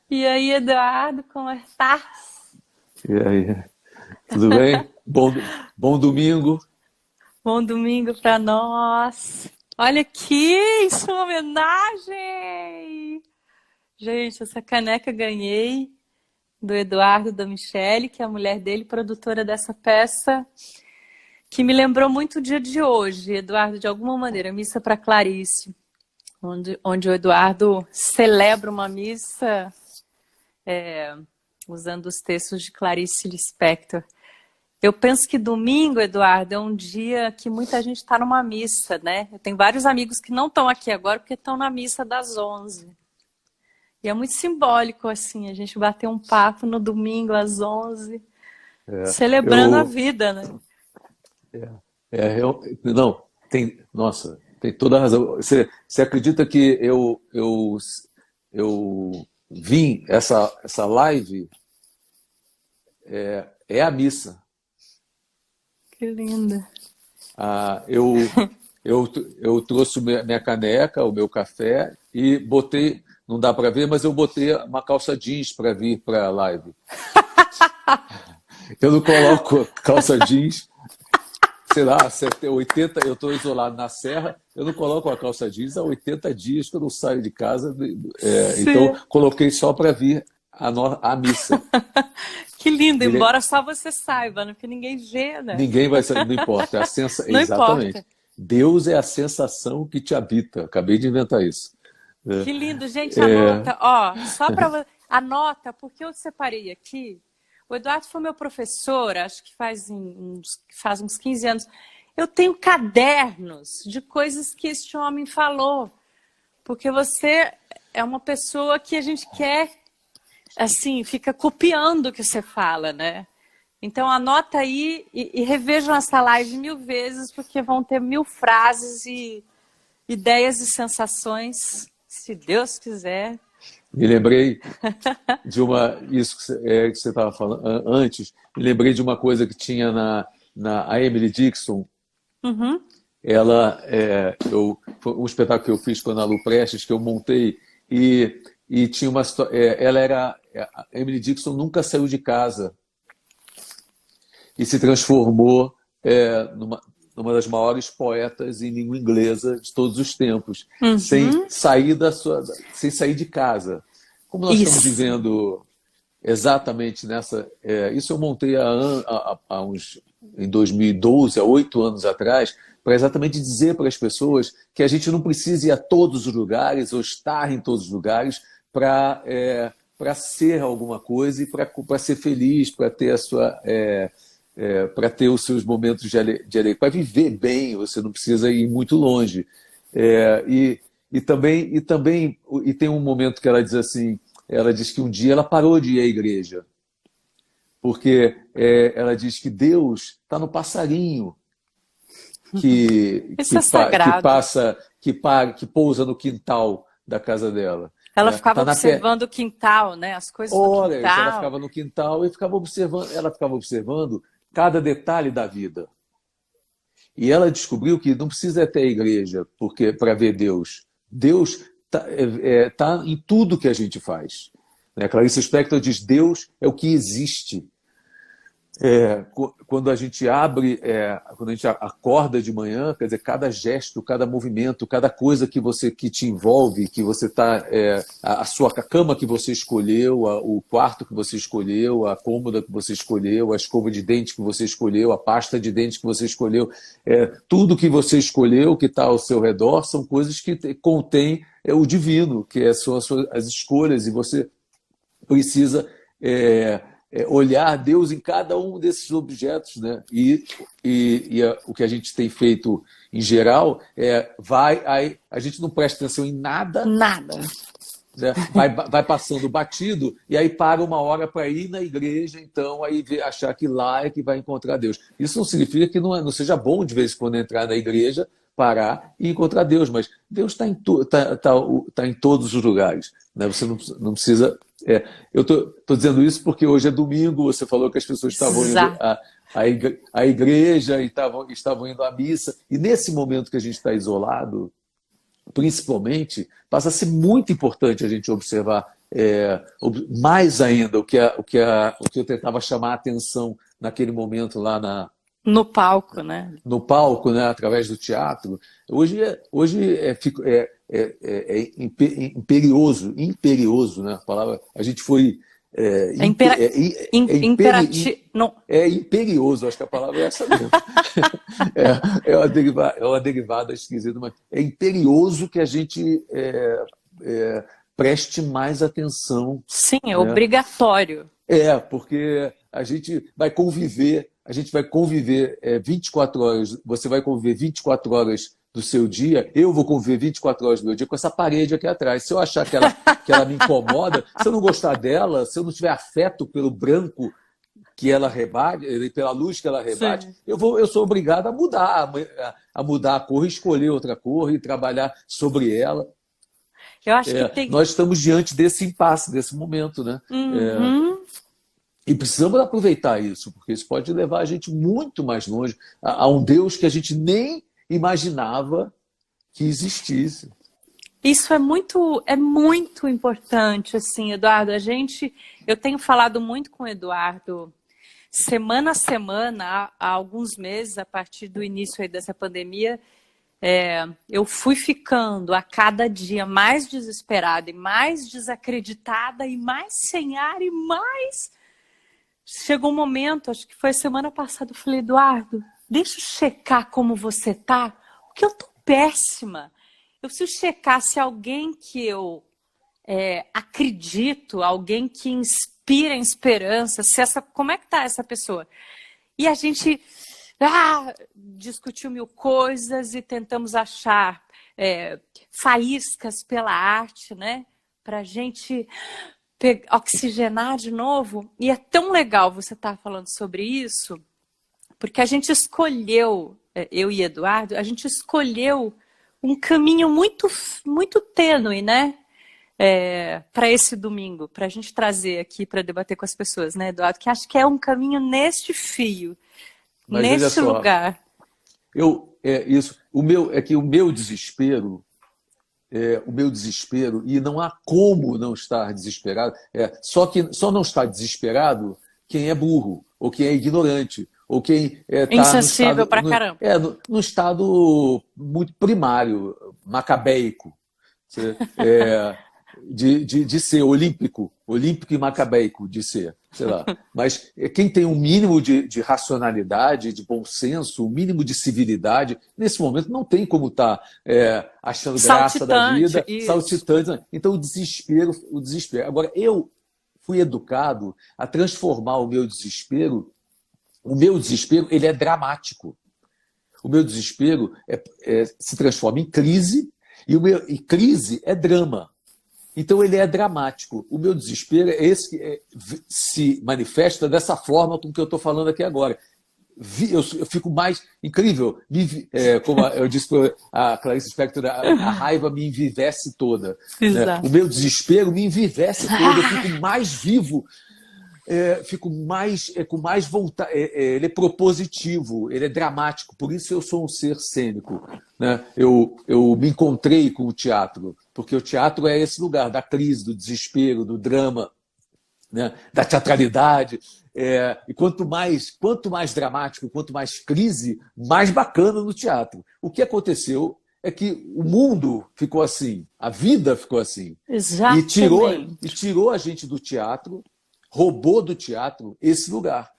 E aí, Eduardo, como estás? E aí, tudo bem? Bom domingo. Bom domingo para nós. Olha aqui, em sua homenagem! Gente, essa caneca ganhei do Eduardo da Michele, que é a mulher dele, produtora dessa peça, que me lembrou muito o dia de hoje, Eduardo, de alguma maneira, Missa para Clarice, onde o Eduardo celebra uma missa usando os textos de Clarice Lispector. Eu penso que domingo, Eduardo, é um dia que muita gente está numa missa, né? Eu tenho vários amigos que não estão aqui agora porque estão na missa das 11. E é muito simbólico, assim, a gente bater um papo no domingo às 11, celebrando a Eu, vida, né? não, nossa, tem toda a razão. Você acredita que eu vim, essa live é a missa. Que linda. Ah, eu trouxe minha caneca, o meu café e botei, não dá para ver, mas eu botei uma calça jeans para vir para a live. Eu não coloco calça jeans, sei lá, 80, eu estou isolado na Serra, eu não coloco a calça jeans há 80 dias que eu não saio de casa, então Sim. coloquei só para vir a missa. Que lindo, Virei- embora só você saiba, né? Porque ninguém vê, né? Ninguém vai saber, não importa, Não exatamente. importa. Deus é a sensação que te habita. Acabei de inventar isso. Que lindo, gente, É, anota, ó, só para anota, porque eu separei aqui. O Eduardo foi meu professor, acho que faz uns 15 anos. Eu tenho cadernos de coisas que este homem falou, porque você é uma pessoa que a gente quer, assim, fica copiando o que você fala, né? Então anota aí e revejam essa live 1000 vezes, porque vão ter 1000 frases e ideias e sensações, se Deus quiser. me lembrei de isso que você estava falando antes. Me lembrei de uma coisa que tinha a Emily Dixon. Uhum. Foi um espetáculo que eu fiz com a Ana Lu Prestes, que eu montei, e tinha uma história. A Emily Dixon nunca saiu de casa e se transformou numa das maiores poetas em língua inglesa de todos os tempos, Uhum. sem sair de casa. Como nós estamos Isso. vivendo exatamente nessa. Isso eu montei em 2012, há 8 anos atrás, para exatamente dizer para as pessoas que a gente não precisa ir a todos os lugares ou estar em todos os lugares para ser alguma coisa e para ser feliz, para ter a sua. Para ter os seus momentos de alegria. Para viver bem, você não precisa ir muito longe. É, e, e tem um momento que ela diz assim, ela diz que um dia ela parou de ir à igreja, porque ela diz que Deus está no passarinho Isso é sagrado. que pousa no quintal da casa dela. Ela Né? ficava Tá na pé. observando o quintal, né? As coisas do Olha, ela quintal. ficava no quintal e ela ficava observando cada detalhe da vida. E ela descobriu que não precisa ter a igreja porque para ver Deus. Deus tá em tudo que a gente faz. Né? Clarice Lispector diz: Deus é o que existe. Quando a gente quando a gente acorda de manhã, quer dizer, cada gesto, cada movimento, cada coisa que te envolve, que você está, a cama que você escolheu, o quarto que você escolheu, a cômoda que você escolheu, a escova de dente que você escolheu, a pasta de dente que você escolheu, tudo que você escolheu, que está ao seu redor, são coisas que contêm o divino, são as escolhas, e você precisa olhar Deus em cada um desses objetos, né? O que a gente tem feito em geral a gente não presta atenção em nada, Nada. né? Vai passando batido e aí para uma hora para ir na igreja, então aí achar que lá é que vai encontrar Deus. Isso não significa que não seja bom de vez em quando entrar na igreja, parar e encontrar Deus, mas Deus está tá em todos os lugares, né? Você não precisa. Eu tô dizendo isso porque hoje é domingo. Você falou que as pessoas estavam indo Exato. à igreja e estavam indo à missa, e nesse momento que a gente está isolado, principalmente, passa a ser muito importante a gente observar mais ainda o que eu tentava chamar a atenção naquele momento lá No palco, né? no palco, né, através do teatro. Hoje imperioso, né, a palavra. A gente foi É, imperativo. Não. imperioso, acho que a palavra é essa mesmo. É uma derivada esquisita, mas é imperioso que a gente preste mais atenção, Sim, é né? obrigatório. Porque a gente vai conviver 24 horas, você vai conviver 24 horas do seu dia, eu vou conviver 24 horas do meu dia com essa parede aqui atrás. Se eu achar que ela me incomoda, se eu não gostar dela, se eu não tiver afeto pelo branco que ela rebate, pela luz que ela rebate, Sim. eu sou obrigado a mudar a cor, escolher outra cor e trabalhar sobre ela. Eu acho que tem. Nós estamos diante desse impasse, desse momento, né? Uhum. E precisamos aproveitar isso, porque isso pode levar a gente muito mais longe a um Deus que a gente nem imaginava que existisse. Isso é muito importante, assim, Eduardo. Eu tenho falado muito com o Eduardo, semana a semana, há alguns meses, a partir do início aí dessa pandemia, eu fui ficando a cada dia mais desesperada e mais desacreditada e mais sem ar e mais. Chegou um momento, acho que foi semana passada, eu falei, Eduardo, deixa eu checar como você tá, porque eu tô péssima. Eu preciso checar se alguém que eu acredito, alguém que inspira esperança, como é que tá essa pessoa? E a gente discutiu mil coisas e tentamos achar faíscas pela arte, né? Pra gente oxigenar de novo. E é tão legal você estar falando sobre isso, porque a gente escolheu, eu e Eduardo, a gente escolheu um caminho muito, muito tênue, né? Para esse domingo, para a gente trazer aqui para debater com as pessoas, né, Eduardo? Que acho que é um caminho neste fio, Mas veja neste só, lugar. o meu desespero, e não há como não estar desesperado, só não está desesperado quem é burro, ou quem é ignorante, ou quem está Insensível pra caramba. no estado muito primário, macabeico, de ser olímpico e macabeico de ser, sei lá. Mas quem tem um mínimo de racionalidade, de bom senso, um mínimo de civilidade, nesse momento não tem como estar achando graça da vida, saltitante. Então o desespero. Agora, eu fui educado a transformar o meu desespero. O meu desespero, ele é dramático. O meu desespero se transforma em crise, e crise é drama. Então ele é dramático. O meu desespero é esse que se manifesta dessa forma com que eu estou falando aqui agora. Eu fico mais incrível, como eu disse para a Clarice Lispector, a raiva me envivece toda. Né? O meu desespero me envivece toda, eu fico mais vivo, fico mais com mais vontade. Ele é propositivo, ele é dramático, por isso eu sou um ser cênico. Né? Eu me encontrei com o teatro, porque o teatro é esse lugar da crise, do desespero, do drama, né? Da teatralidade. E quanto mais dramático, quanto mais crise, mais bacana no teatro. O que aconteceu é que o mundo ficou assim, a vida ficou assim. Exatamente. E tirou a gente do teatro, roubou do teatro esse lugar.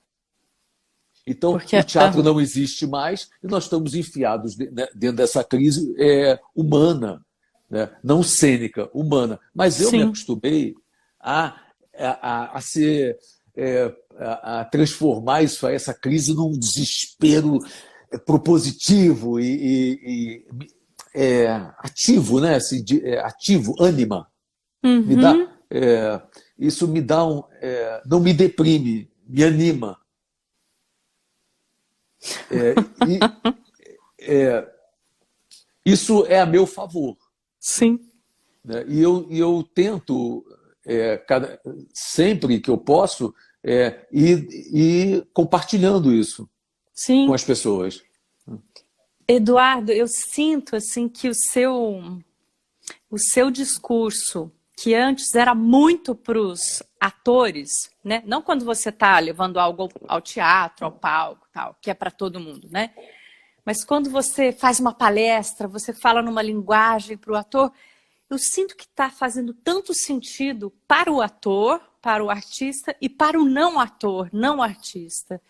Então, o teatro não existe mais e nós estamos enfiados dentro dessa crise humana, né? Não cênica, humana. Mas eu me acostumei a transformar essa crise num desespero propositivo e ativo, né? Assim, ativo, ânima. Uhum. Isso me dá não me deprime, me anima. Isso é a meu favor. Sim. Né? E eu tento, sempre que eu posso, ir compartilhando isso com as pessoas. Eduardo, eu sinto assim que o seu discurso, que antes era muito para os atores, né? Não quando você está levando algo ao teatro, ao palco, tal, que é para todo mundo, né? Mas quando você faz uma palestra, você fala numa linguagem para o ator, eu sinto que está fazendo tanto sentido para o ator, para o artista e para o não ator, não artista.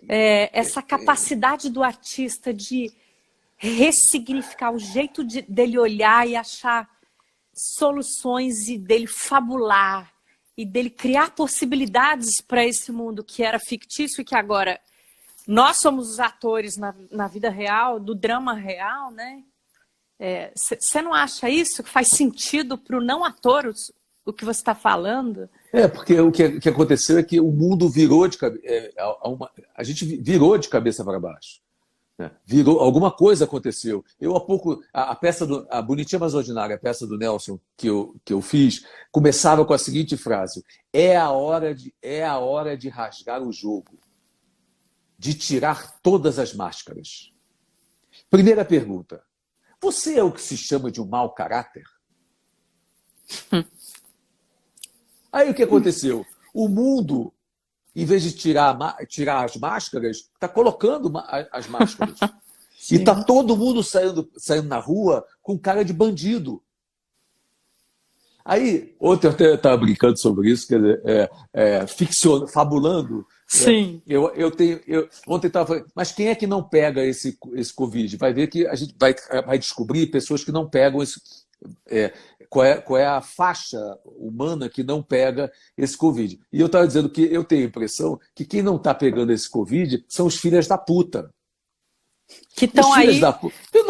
Essa capacidade do artista de ressignificar o jeito dele olhar e achar soluções e dele fabular e dele criar possibilidades para esse mundo que era fictício e que agora nós somos os atores na vida real, do drama real, né? Você não acha isso que faz sentido para o não ator o que você está falando? Porque o que aconteceu é que o mundo virou de cabeça, a gente virou de cabeça para baixo. Virou, alguma coisa aconteceu. Eu há pouco, a peça a Bonitinha Mas Ordinária, a peça do Nelson que eu fiz, começava com a seguinte frase: é a hora de rasgar o jogo, de tirar todas as máscaras. Primeira pergunta: você é o que se chama de um mau caráter? Aí o que aconteceu? O mundo, em vez de tirar as máscaras, está colocando as máscaras. Sim. E está todo mundo saindo na rua com cara de bandido. Aí, ontem eu até estava brincando sobre isso, quer dizer, fabulando. Sim. Ontem estava falando, mas quem é que não pega esse Covid? Vai ver que a gente vai descobrir pessoas que não pegam esse. Qual é a faixa humana que não pega esse Covid. E eu estava dizendo que eu tenho a impressão que quem não está pegando esse Covid são os filhos da puta. Que estão aí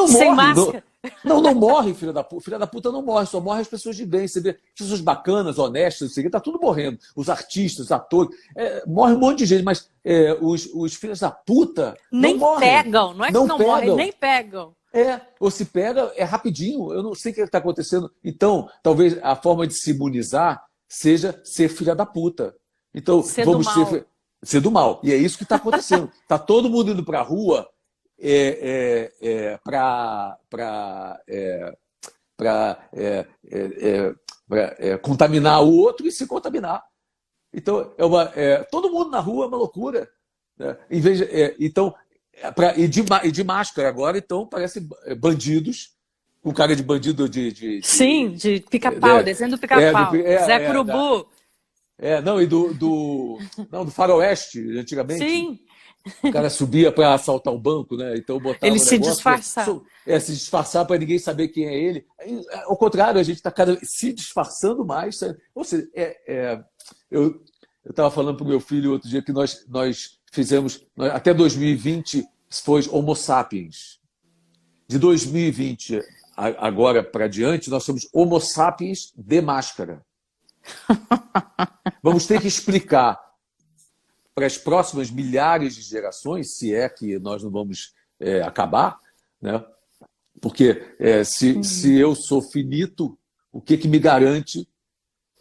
sem máscara. Não morre, filha da puta. Filha da puta não morre, só morre as pessoas de bem. Você vê pessoas bacanas, honestas, está tudo morrendo. Os artistas, os atores, morre um monte de gente, mas os filhos da puta nem não morrem. Pegam, não é que não morrem, nem pegam. Ou se pega, rapidinho. Eu não sei o que está acontecendo. Então, talvez a forma de se imunizar seja ser filha da puta. Então, vamos ser do mal. E é isso que está acontecendo. Está todo mundo indo para a rua para contaminar o outro e se contaminar. Então, todo mundo na rua é uma loucura. Né? Em vez então, e de máscara agora, então, parecem bandidos, com cara de bandido Sim, de pica-pau, desenho do pica-pau. Zé Curubu. Não, e do faroeste, antigamente. Sim. O cara subia para assaltar o banco, né? Então botava ele se disfarçar. Se disfarçar para ninguém saber quem é ele. Ao contrário, a gente está se disfarçando mais. Ou seja, eu estava falando para o meu filho outro dia que nós fizemos, até 2020 foi Homo sapiens. De 2020 agora para diante, nós somos Homo sapiens de máscara. Vamos ter que explicar para as próximas milhares de gerações, se é que nós não vamos acabar, né? Porque se eu sou finito, o que me garante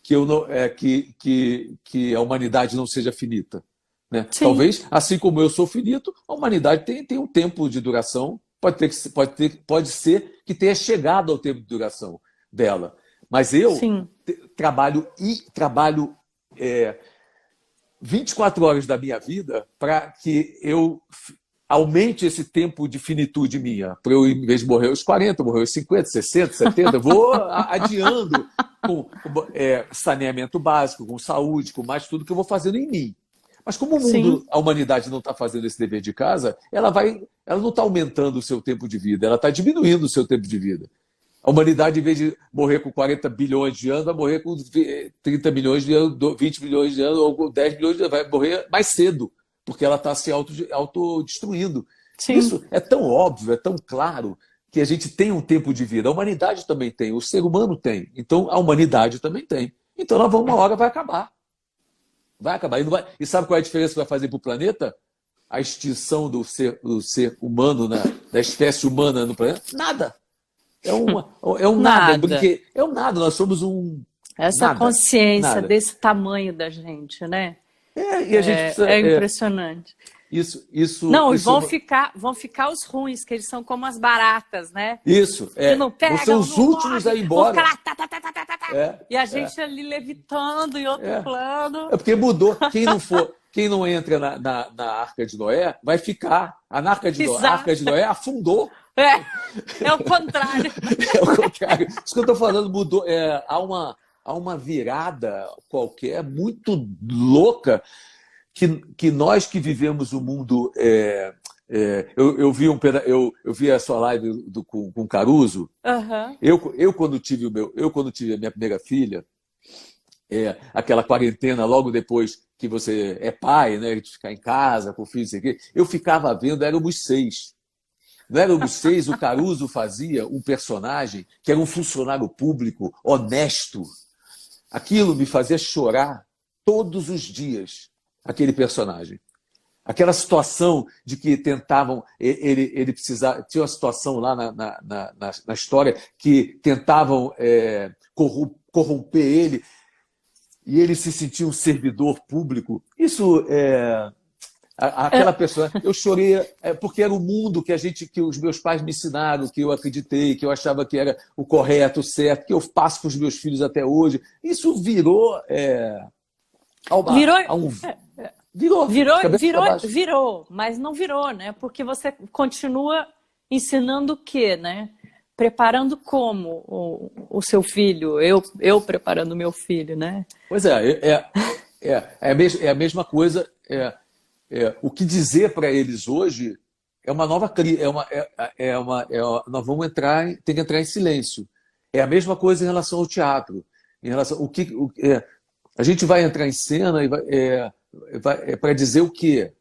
que, eu não, que a humanidade não seja finita? Né? Talvez, assim como eu sou finito, a humanidade tem um tempo de duração, pode ser que tenha chegado ao tempo de duração dela. Mas eu trabalho 24 horas da minha vida para que eu aumente esse tempo de finitude minha. Para eu, em vez de morrer aos 40, morrer aos 50, 60, 70, eu vou adiando com saneamento básico, com saúde, com mais tudo que eu vou fazendo em mim. Mas como o mundo, a humanidade não está fazendo esse dever de casa, ela não está aumentando o seu tempo de vida, ela está diminuindo o seu tempo de vida. A humanidade, em vez de morrer com 40 bilhões de anos, vai morrer com 30 milhões de anos, 20 milhões de anos, ou 10 milhões de anos, vai morrer mais cedo, porque ela está se autodestruindo. Isso é tão óbvio, é tão claro, que a gente tem um tempo de vida. A humanidade também tem, o ser humano tem. Então, a humanidade também tem. Então, uma hora vai acabar. Vai acabar. E sabe qual é a diferença que vai fazer para o planeta? A extinção do ser humano, da espécie humana no planeta? Nada. É um nada. Porque é um nada. Nós somos essa consciência desse tamanho da gente, né? E a gente precisa, é impressionante. isso, Não, e isso vão ficar os ruins, que eles são como as baratas, né? isso Que não pegam, são os não últimos a ir morrem, vão embora. ficar lá, tá, tá, tá, tá, tá, tá, tá. É, E a é, gente ali levitando em outro é. plano. É porque mudou. Quem não entra na Arca de Noé vai ficar. A Arca de Exato. Noé afundou. É o contrário. É o contrário. Isso que eu estou falando mudou. Há uma virada qualquer muito louca que nós que vivemos o mundo. Eu vi eu vi a sua live com o Caruso. Uhum. Eu quando tive a minha primeira filha, aquela quarentena logo depois que você é pai, né, de ficar em casa com o filho, sei o quê, eu ficava vendo, éramos 6. Não éramos 6, o Caruso fazia um personagem que era um funcionário público honesto. Aquilo me fazia chorar todos os dias, aquele personagem. Aquela situação de que tentavam, ele precisava, tinha uma situação lá na história que tentavam corromper ele e ele se sentia um servidor público. Isso aquela pessoa, eu chorei porque era o mundo que os meus pais me ensinaram, que eu acreditei, que eu achava que era o correto, o certo, que eu passo com os meus filhos até hoje. Isso virou virou, mas não virou, né? Porque você continua ensinando o quê, né? Preparando como o seu filho, eu preparando o meu filho, né? Pois é a mesma coisa. O que dizer para eles hoje é uma nova crise, nós vamos tem que entrar em silêncio. É a mesma coisa em relação ao teatro, em relação a gente vai entrar em cena e para dizer o quê?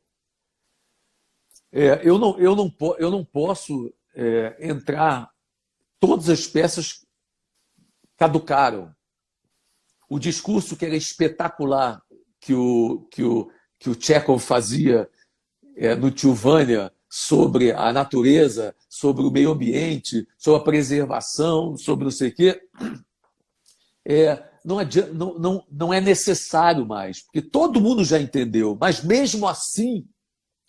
Eu não posso entrar. Todas as peças caducaram. O discurso que era espetacular que o Chekhov fazia no Tio Vânia sobre a natureza, sobre o meio ambiente, sobre a preservação, sobre não sei o quê, não é necessário mais, porque todo mundo já entendeu, mas mesmo assim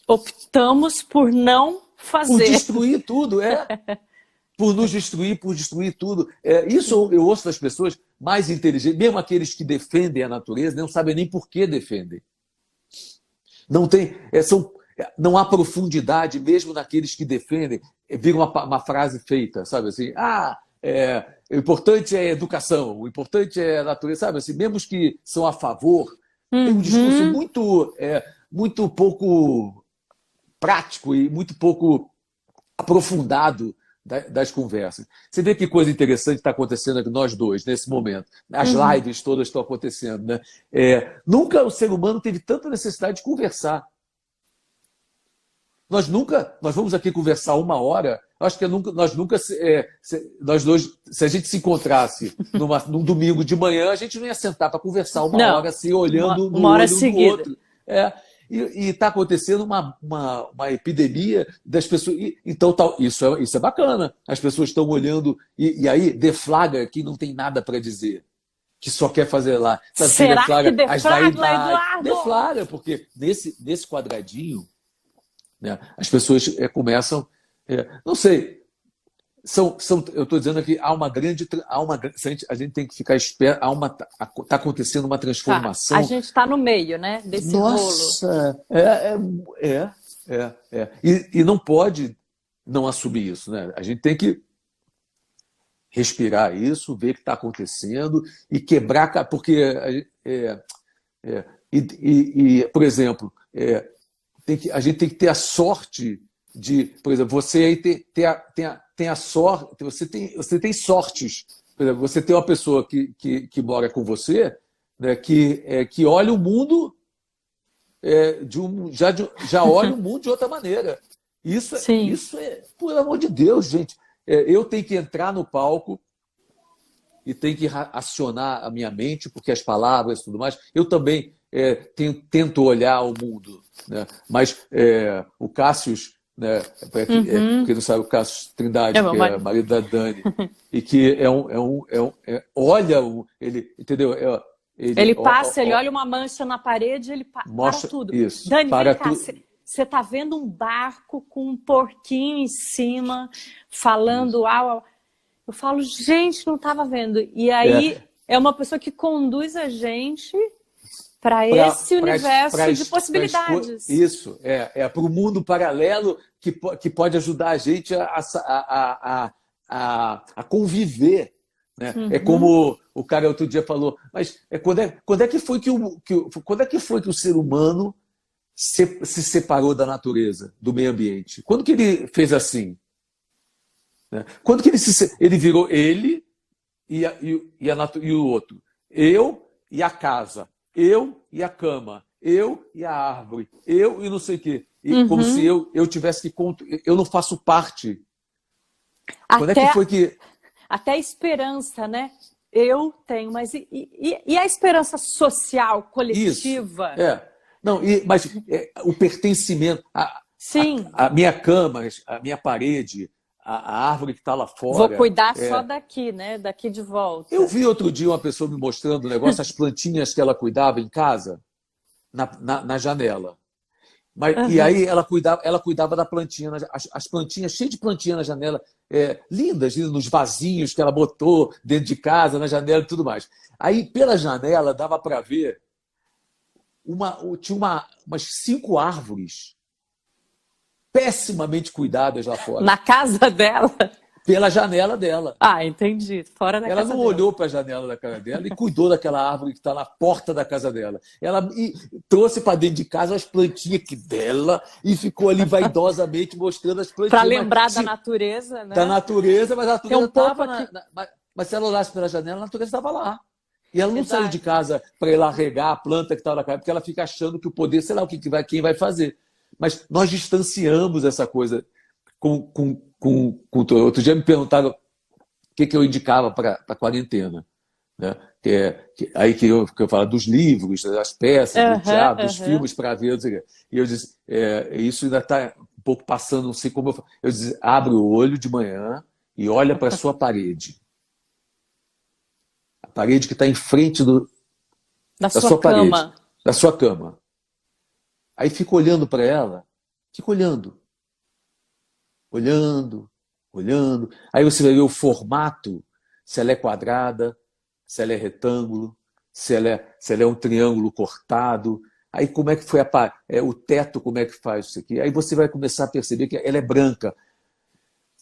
optamos por não fazer. Por destruir tudo, por nos destruir, por destruir tudo. Isso eu ouço das pessoas mais inteligentes, mesmo aqueles que defendem a natureza, não sabem nem por que defendem. Não há profundidade, mesmo naqueles que defendem. Vira uma frase feita, sabe assim? O importante é a educação, o importante é a natureza, sabe assim? Mesmo os que são a favor, tem um discurso muito pouco prático e muito pouco aprofundado das conversas. Você vê que coisa interessante está acontecendo aqui, nós dois, nesse momento. As lives todas estão acontecendo. Né? Nunca o ser humano teve tanta necessidade de conversar. Nós vamos aqui conversar 1 hora. Acho que nós dois, se a gente se encontrasse num domingo de manhã, a gente não ia sentar para conversar 1 hora assim, olhando no olho um do outro. E está acontecendo uma epidemia das pessoas. Então, isso é bacana. As pessoas estão olhando e aí deflagra que não tem nada para dizer. Que só quer fazer lá. Sabe, será que deflagra, Eduardo? Deflagra, porque nesse quadradinho, né, as pessoas começam. Não sei. Eu estou dizendo que há uma grande. A gente tem que ficar esperto. Está acontecendo uma transformação. A gente está no meio, né? Desse Nossa, rolo. E não pode não assumir isso, né? A gente tem que respirar isso, ver o que está acontecendo e quebrar. Porque, por exemplo, a gente tem que ter a sorte de, por exemplo, você aí tem a sorte, você tem sortes. Por exemplo, você tem uma pessoa que mora com você, né, que olha o mundo já olha o mundo de outra maneira. Isso por amor de Deus, gente. Eu tenho que entrar no palco e tenho que acionar a minha mente, porque as palavras e tudo mais. Eu também tento olhar o mundo, né? Mas o Cássius, né, porque não sabe, o Cássio Trindade, que é marido da Dani, e que olha, ele, entendeu? Ele passa, ele olha uma mancha na parede, ele para tudo. Isso, Dani, para vem cá, você está vendo um barco com um porquinho em cima, falando au, au. Eu falo, gente, não estava vendo. E aí é uma pessoa que conduz a gente para esse universo de possibilidades. Isso, para o mundo paralelo que pode ajudar a gente a conviver. Né? É como o cara outro dia falou, mas quando é que foi que o ser humano se separou da natureza, do meio ambiente? Quando que ele fez assim? Né? Quando que ele virou ele e o outro? Eu e a casa, eu e a cama, eu e a árvore, eu e não sei o quê. E como se eu tivesse que... Eu não faço parte. Quando é que foi que... Até a esperança, né? Eu tenho, mas e a esperança social, coletiva? Isso, Não, mas o pertencimento, Sim. A minha cama, a minha parede, a árvore que está lá fora. Vou cuidar só daqui, né? Daqui de volta. Eu vi outro dia uma pessoa me mostrando um negócio, as plantinhas que ela cuidava em casa, na janela. E aí ela cuidava da plantinha, as plantinhas, cheias de plantinha na janela, lindas, nos vasinhos que ela botou dentro de casa, na janela e tudo mais. Aí, pela janela, dava para ver, tinha umas 5 árvores pessimamente cuidadas lá fora. Na casa dela? Pela janela dela. Ah, entendi. Fora da Ela casa não dela. olhou para a janela da casa dela e cuidou daquela árvore que está na porta da casa dela. Ela trouxe para dentro de casa as plantinhas dela e ficou ali vaidosamente mostrando as plantinhas. Para lembrar da natureza, né? Da natureza, mas a natureza estava... aqui... Mas se ela olhasse pela janela, a natureza estava lá. E ela não saiu de casa para ir lá regar a planta que estava na casa, porque ela fica achando que o poder, sei lá, quem vai fazer. Mas nós distanciamos essa coisa outro dia me perguntaram o que eu indicava para a quarentena. Né? Aí que eu falo dos livros, das peças, do teatro, dos filmes para ver. Não sei o quê. E eu disse, isso ainda está um pouco passando, não sei como eu falo. Eu disse, abre o olho de manhã e olha para a sua parede. A parede que está em frente da sua cama. Parede, da sua cama. Aí fica olhando para ela, fica olhando. Olhando. Aí você vai ver o formato, se ela é quadrada, se ela é retângulo, se ela é um triângulo cortado. Aí como é que foi o teto, como é que faz isso aqui? Aí você vai começar a perceber que ela é branca.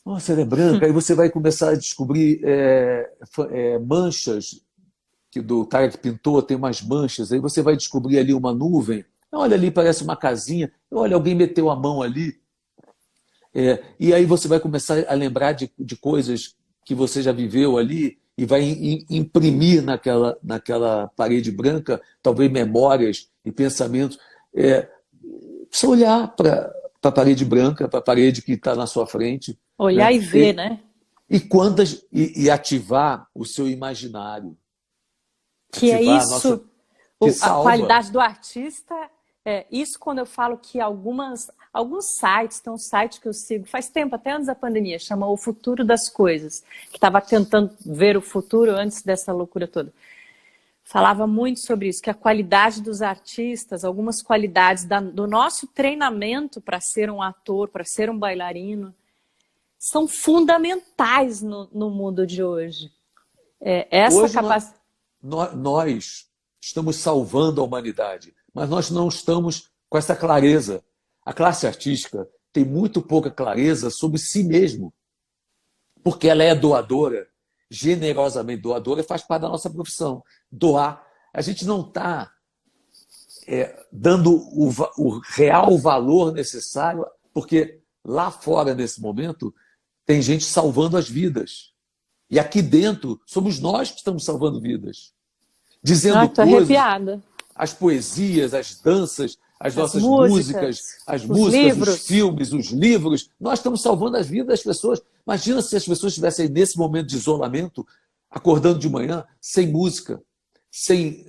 Nossa, ela é branca. Aí você vai começar a descobrir manchas, que do cara que pintou tem umas manchas. Aí você vai descobrir ali uma nuvem. Olha ali, parece uma casinha. Olha, alguém meteu a mão ali. E aí você vai começar a lembrar de coisas que você já viveu ali e vai imprimir naquela parede branca, talvez memórias e pensamentos. Precisa olhar para a parede branca, para a parede que está na sua frente. Olhar, né? E ver, né? E ativar o seu imaginário. Que ativar é isso, a qualidade do artista. Isso quando eu falo que alguns sites, tem um site que eu sigo faz tempo, até antes da pandemia, chama O Futuro das Coisas, que estava tentando ver o futuro antes dessa loucura toda. Falava muito sobre isso, que a qualidade dos artistas, algumas qualidades do nosso treinamento para ser um ator, para ser um bailarino, são fundamentais no mundo de hoje. Essa capacidade... Nós estamos salvando a humanidade, mas nós não estamos com essa clareza. A classe artística tem muito pouca clareza sobre si mesmo, porque ela é doadora, generosamente doadora, faz parte da nossa profissão. Doar. A gente não está dando o real valor necessário, porque lá fora, nesse momento, tem gente salvando as vidas. E aqui dentro, somos nós que estamos salvando vidas. Dizendo tô coisas, arrepiada. As poesias, as danças, as nossas músicas, os filmes, os livros. Nós estamos salvando as vidas das pessoas. Imagina se as pessoas estivessem nesse momento de isolamento, acordando de manhã, sem música, sem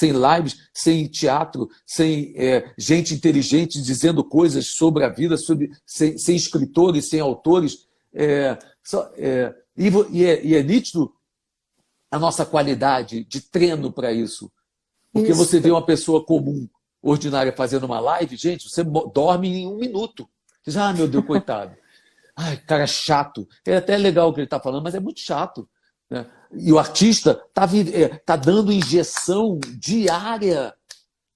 lives, sem teatro, sem gente inteligente dizendo coisas sobre a vida, sem escritores, sem autores. E é nítido a nossa qualidade de treino para isso. Porque você vê uma pessoa comum ordinária fazendo uma live, gente, você dorme em 1 minuto. Você diz, ah, meu Deus, coitado. Ai, cara chato. É até legal o que ele está falando, mas é muito chato, né? E o artista está dando injeção diária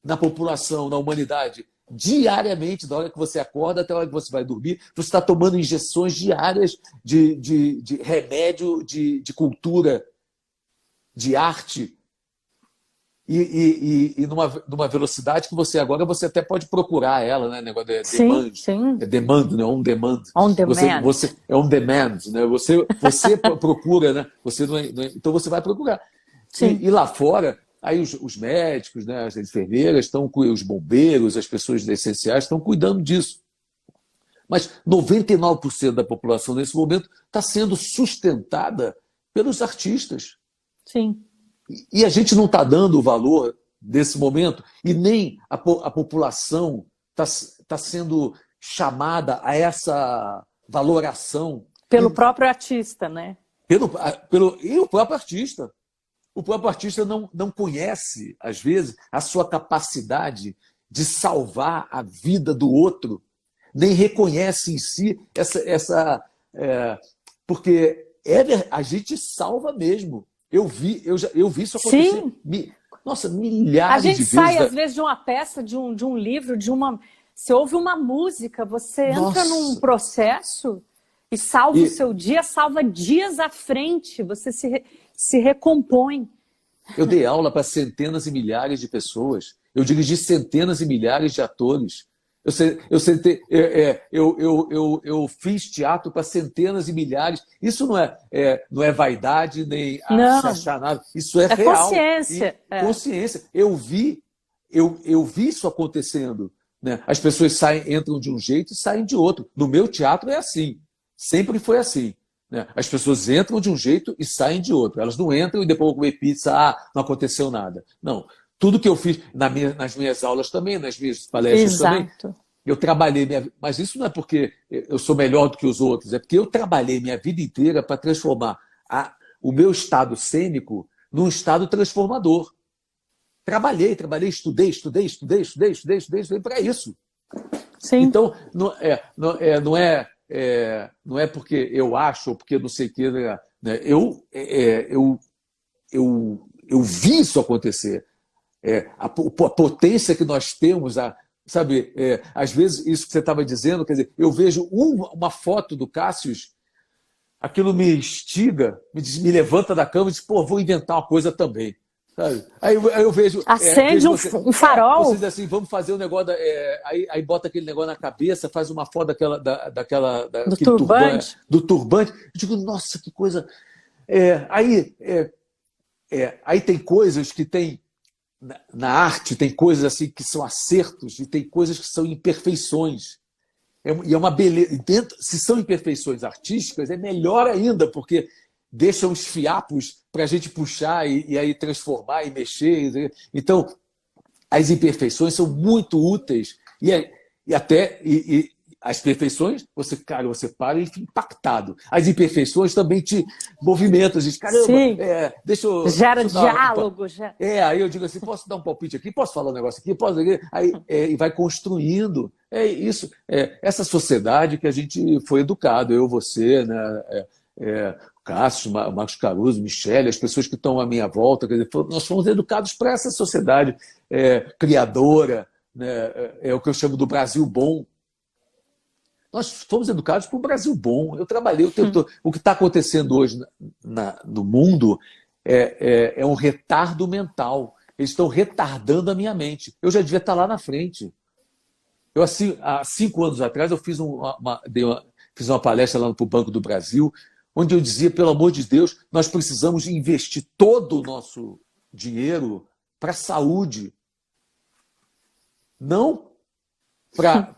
na população, na humanidade. Diariamente, da hora que você acorda até a hora que você vai dormir, você está tomando injeções diárias de remédio, de cultura, de arte. E numa velocidade que você até pode procurar ela, né? Negócio de Sim, demand. sim. É demand, né? On demand. On demand. Você é on demand, né? Você procura, né? Você então você vai procurar. Sim. E lá fora, aí os médicos, né? As enfermeiras, os bombeiros, as pessoas essenciais estão cuidando disso. Mas 99% da população nesse momento está sendo sustentada pelos artistas. Sim. E a gente não está dando o valor desse momento, e nem a população está sendo chamada a essa valoração. Pelo próprio artista, né? E o próprio artista. O próprio artista não conhece, às vezes, a sua capacidade de salvar a vida do outro, nem reconhece em si porque a gente salva mesmo. Eu vi isso acontecer. Sim. Nossa, milhares de vezes. A gente sai, às vezes, de uma peça, de um livro, você ouve uma música, você entra num processo e salva o seu dia, salva dias à frente, você se recompõe. Eu dei aula para centenas e milhares de pessoas. Eu dirigi centenas e milhares de atores. Eu fiz teatro para centenas e milhares. Isso não é vaidade, nem se achar nada. Isso é real. Consciência. Consciência. Eu vi isso acontecendo, né? As pessoas entram de um jeito e saem de outro. No meu teatro é assim. Sempre foi assim, né? As pessoas entram de um jeito e saem de outro. Elas não entram e depois vão comer pizza, não aconteceu nada. Não. Tudo que eu fiz nas minhas aulas também, nas minhas palestras também, eu trabalhei mas isso não é porque eu sou melhor do que os outros, é porque eu trabalhei minha vida inteira para transformar o meu estado cênico num estado transformador. Trabalhei, estudei para isso. Sim. Então, não é porque eu acho ou porque não sei o que, né? Eu vi isso acontecer. A potência que nós temos, sabe? Às vezes, isso que você estava dizendo, quer dizer, eu vejo uma foto do Cássius, aquilo me instiga, me levanta da cama e diz, pô, vou inventar uma coisa também. Sabe? Aí eu vejo. Acende um farol. Você diz assim, vamos fazer um negócio. Aí bota aquele negócio na cabeça, faz uma foto do turbante. Do turbante. Eu digo, nossa, que coisa. Aí tem coisas que tem. Na arte, tem coisas assim que são acertos e tem coisas que são imperfeições. E é uma beleza. Se são imperfeições artísticas, é melhor ainda, porque deixam os fiapos para a gente puxar e aí transformar e mexer. Então, as imperfeições são muito úteis. E as perfeições, você para e fica impactado. As imperfeições também te movimentam. Diz, caramba, gera diálogo. Aí eu digo assim, posso dar um palpite aqui? Posso falar um negócio aqui? Posso? E vai construindo. É isso. Essa sociedade que a gente foi educado, eu, você, né? Cássio, Marcos Caruso, Michele, as pessoas que estão à minha volta, quer dizer, nós fomos educados para essa sociedade criadora, né? É o que eu chamo do Brasil bom. Nós fomos educados para o Brasil bom. Eu trabalhei o tempo todo. O que está acontecendo hoje no mundo é um retardo mental. Eles estão retardando a minha mente. Eu já devia estar lá na frente. Há 5 anos atrás, eu fiz uma palestra lá para o Banco do Brasil, onde eu dizia, pelo amor de Deus, nós precisamos investir todo o nosso dinheiro para a saúde. Não para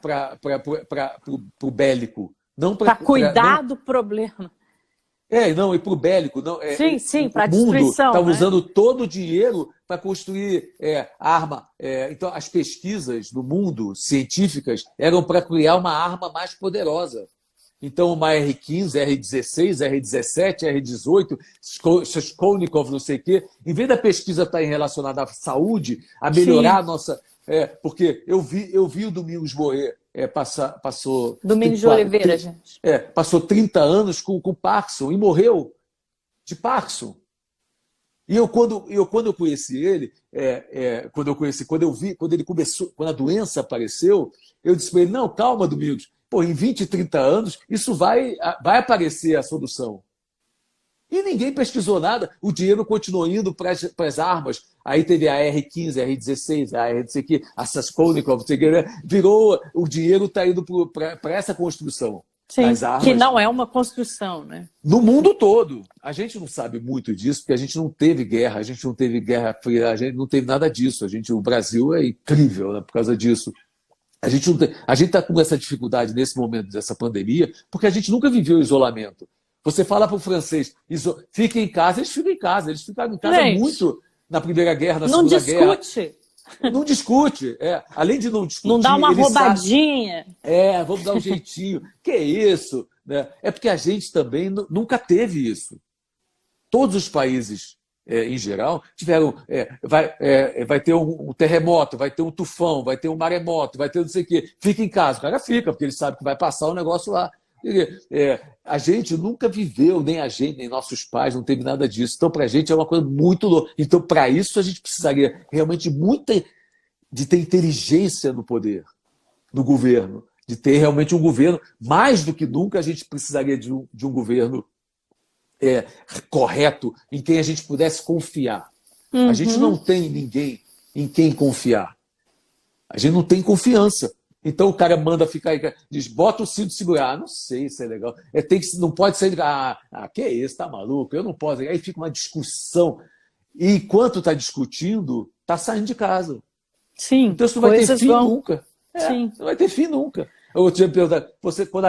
o bélico. Para cuidar do problema. E para o bélico. Sim, para a destruição. O mundo está usando né? todo o dinheiro para construir arma. Então, as pesquisas no mundo científicas eram para criar uma arma mais poderosa. Então, uma R15, R16, R17, R18, Shkolnikov, não sei o quê, em vez da pesquisa estar relacionada à saúde, a melhorar a Sim. nossa. Porque eu vi o Domingos Moret passou, Domingos de Oliveira, gente. passou 30 anos com Parkinson e morreu de Parkinson. E quando eu conheci ele, quando ele começou, quando a doença apareceu, eu disse para ele, não, calma, Domingos, pô, em 20, 30 anos, isso vai aparecer a solução. E ninguém pesquisou nada, o dinheiro continuou indo para as armas. Aí teve a R15, a R16, a R não sei o quê, a Saskolnikov, virou, o dinheiro está indo para essa construção. Sim, Das armas. que não é uma construção, né? No mundo todo. A gente não sabe muito disso, porque a gente não teve guerra, a gente não teve guerra fria, a gente não teve nada disso. O Brasil é incrível, né, por causa disso. A gente está com essa dificuldade nesse momento dessa pandemia, porque a gente nunca viveu isolamento. Você fala para o francês, fique em casa, eles ficam em casa. Eles ficaram em casa muito na Primeira Guerra, na Segunda Guerra. Não discute. Não discute. Além de não discutir... Não dá uma roubadinha. Vamos dar um jeitinho. Que é isso? Né? É porque a gente também nunca teve isso. Todos os países, em geral, tiveram... vai ter um terremoto, vai ter um tufão, vai ter um maremoto, vai ter não sei o quê. Fica em casa. O cara fica, porque ele sabe que vai passar o negócio lá. A gente nunca viveu, nem a gente, nem nossos pais, não teve nada disso. Então, para a gente é uma coisa muito louca. Então, para isso, a gente precisaria realmente de ter inteligência no poder, no governo, de ter realmente um governo. Mais do que nunca, a gente precisaria de um governo correto, em quem a gente pudesse confiar. A gente não tem ninguém em quem confiar. A gente não tem confiança. Então o cara manda ficar aí, diz, bota o cinto de segurar. Não sei se é legal. Não pode sair. Que é isso? Tá maluco? Eu não posso. Aí fica uma discussão. E enquanto está discutindo, está saindo de casa. Sim. Então isso não vai ter fim nunca. Sim. Não vai ter fim nunca. Eu tinha perguntado, quando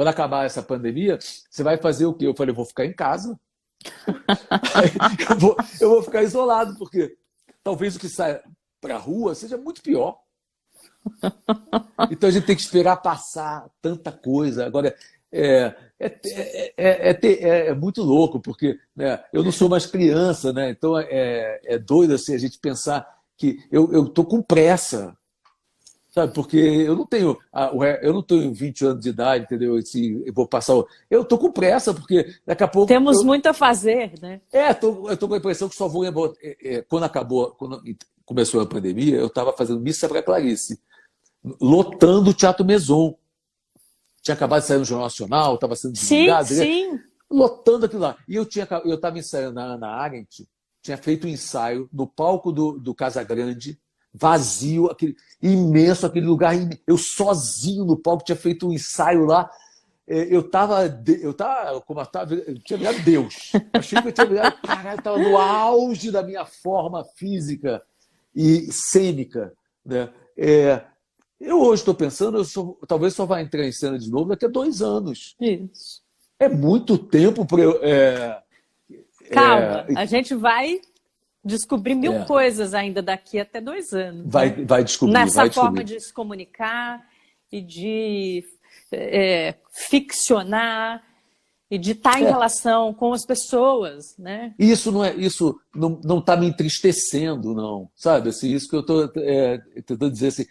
acabar essa pandemia, você vai fazer o quê? Eu falei, eu vou ficar em casa. eu vou ficar isolado, porque talvez o que saia para a rua seja muito pior. Então a gente tem que esperar passar tanta coisa. Agora, é muito louco, porque né, eu não sou mais criança, né? Então é doido assim, a gente pensar que eu estou com pressa, sabe? Porque eu não tenho 20 anos de idade, entendeu? Eu vou passar. Eu estou com pressa, porque daqui a pouco. Temos muito a fazer, né? Eu estou com a impressão que só vou. Quando começou a pandemia, eu estava fazendo missa para Clarice, lotando o Teatro Maison. Tinha acabado de sair no Jornal Nacional, estava sendo divulgado. Sim. Lotando aquilo lá. E eu estava ensaiando na Ana Arendt, tinha feito um ensaio no palco do Casa Grande, vazio, imenso, aquele lugar. Eu no palco tinha feito um ensaio lá. Eu tinha virado Deus. Achei que eu tinha virado. Caralho, estava no auge da minha forma física e cênica. Né? Eu hoje estou pensando, talvez só vá entrar em cena de novo daqui a 2 anos. Isso. É muito tempo para eu. Calma, a gente vai descobrir mil coisas ainda daqui até 2 anos. Vai descobrir. Nessa forma de se comunicar e de ficcionar e de estar em relação com as pessoas, né? Isso não está me entristecendo, não, sabe? Assim, isso que eu estou tentando dizer assim,